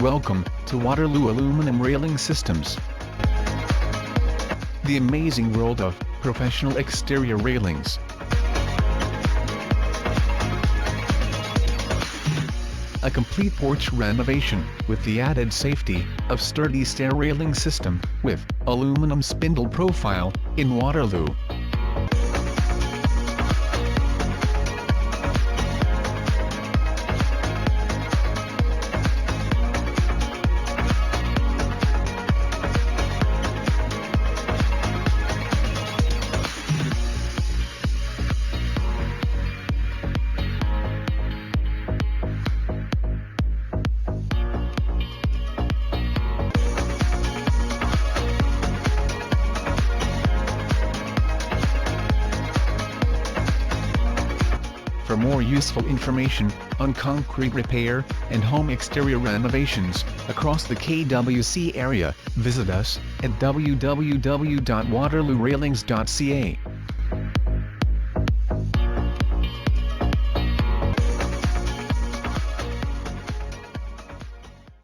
Welcome to Waterloo Aluminum Railing Systems. The amazing world of professional exterior railings. A complete porch renovation with the added safety of sturdy stair railing system with aluminum spindle profile in Waterloo. For more useful information on concrete repair and home exterior renovations across the KWC area, visit us at www.waterloorailings.ca.